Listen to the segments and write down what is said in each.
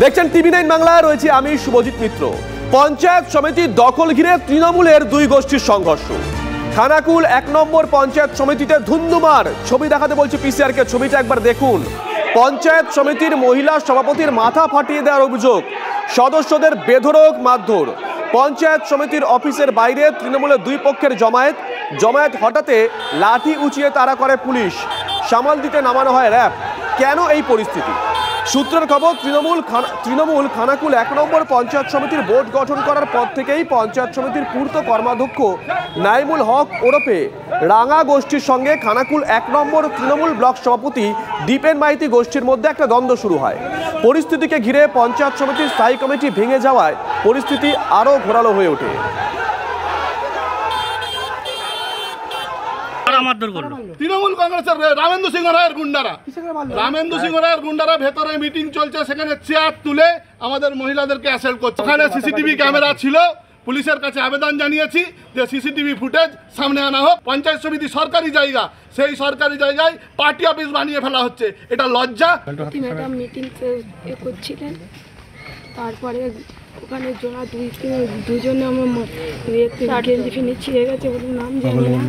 দেখছেন TV9 বাংলা, রয়েছে আমি শুভজিৎ মিত্র। পঞ্চায়েত সমিতির দখল ঘিরে তৃণমূলের দুই গোষ্ঠীর সংঘর্ষ। খানাকুল 1 নম্বর পঞ্চায়েত সমিতিতে ধুন্ধুমার। ছবি দেখাতে বলছি PCR কে, ছবিটা একবার দেখুন। পঞ্চায়েত সমিতির মহিলা সভাপতির মাথা ফাটিয়ে দেওয়ার অভিযোগ, সদস্যদের বেধড়ক মারধর। পঞ্চায়েত সমিতির অফিসের বাইরে তৃণমূলের দুই পক্ষের জমায়েত হঠাতে লাঠি উঁচিয়ে তাড়া করে পুলিশ, সামাল দিতে নামানো হয় র্যাব। কেন এই পরিস্থিতি? সূত্রের খবর, তৃণমূল খানাকুল 1 নম্বর পঞ্চায়েত সমিতির বোর্ড গঠন করার পর থেকেই পঞ্চায়েত সমিতির পূর্ত কর্মাধ্যক্ষ নাইমুল হক ওরফে রাঙা গোষ্ঠীর সঙ্গে খানাকুল 1 নম্বর তৃণমূল ব্লক সভাপতি দীপেন মাইতি গোষ্ঠীর মধ্যে একটা দ্বন্দ্ব শুরু হয়। পরিস্থিতিকে ঘিরে পঞ্চায়েত সমিতির স্থায়ী কমিটি ভেঙে যাওয়ায় পরিস্থিতি আরও ঘোরালো হয়ে ওঠে। তৃণমূল কংগ্রেসের রামেন্দু সিংহ রায়ের গুন্ডারা ভেতরে মিটিং চলছে, সেখানে চেয়ার তুলে আমাদের মহিলাদেরকে অ্যাসল্ট করছে। ওখানে সিসিটিভি ক্যামেরা ছিল, পুলিশের কাছে আবেদন জানিয়েছি যে সিসিটিভি ফুটেজ সামনে আনা হোক। পঞ্চায়েত সমিতি সরকারি জায়গা, সেই সরকারি জায়গায় পার্টি অফিস বানিয়ে ফেলা হচ্ছে, এটা লজ্জা। ম্যাডাম মিটিং করছিলেন, তারপরে ওখানে দুজনে আমার গেঞ্জি ফিনে ছিঁড়ে গেছে বলে নাম জানি না,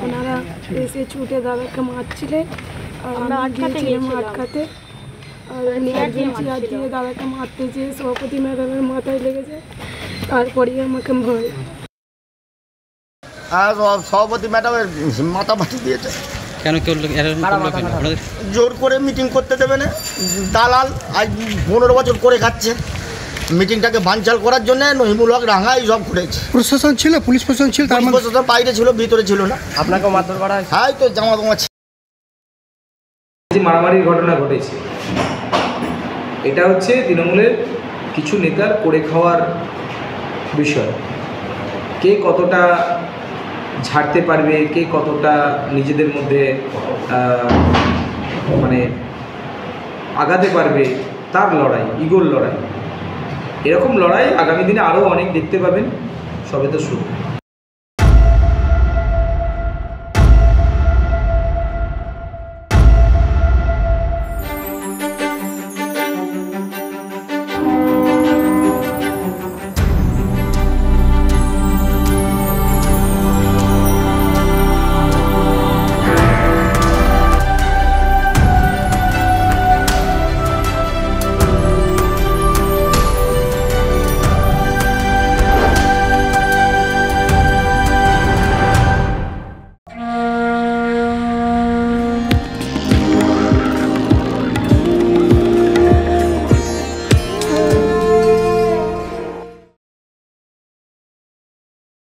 ওনারা এসে ছুটে দাদাকে মারছিলেন আর আমরা আটকাতে, আর একজন চেয়ার দিয়ে দাদাকে মারতে চেয়ে সভাপতি ম্যাডামের মাথায় লেগেছে, তারপরে আমাকে ভয়। আর সভাপতি ম্যাডামের মাথা ফাটিয়ে দিয়েছে। কেন জোর করে মিটিং করতে দেবে না, দালাল আজ 15 বছর করে খাচ্ছে। মিটিংটাকে বানচাল করার জন্য নহিমুল হক রাঙা এই সব করেছে। প্রশাসন ছিল, পুলিশ প্রশাসন ছিল, তার প্রশাসন বাইরে ছিল, ভিতরে ছিল না। আপনাকেও মারধর করা হয়? হ্যাঁ, তো জামা মারামারির ঘটনা ঘটেছে। এটা হচ্ছে তৃণমূলের কিছু নেতার করে খাওয়ার বিষয়। কে কতটা ঝাড়তে পারবে, কে কতটা নিজেদের মধ্যে মানে আগাতে পারবে, তার লড়াই, ইগোর লড়াই। এরকম লড়াই আগামী দিনে আরও অনেক দেখতে পাবেন, সবে তো শুরু।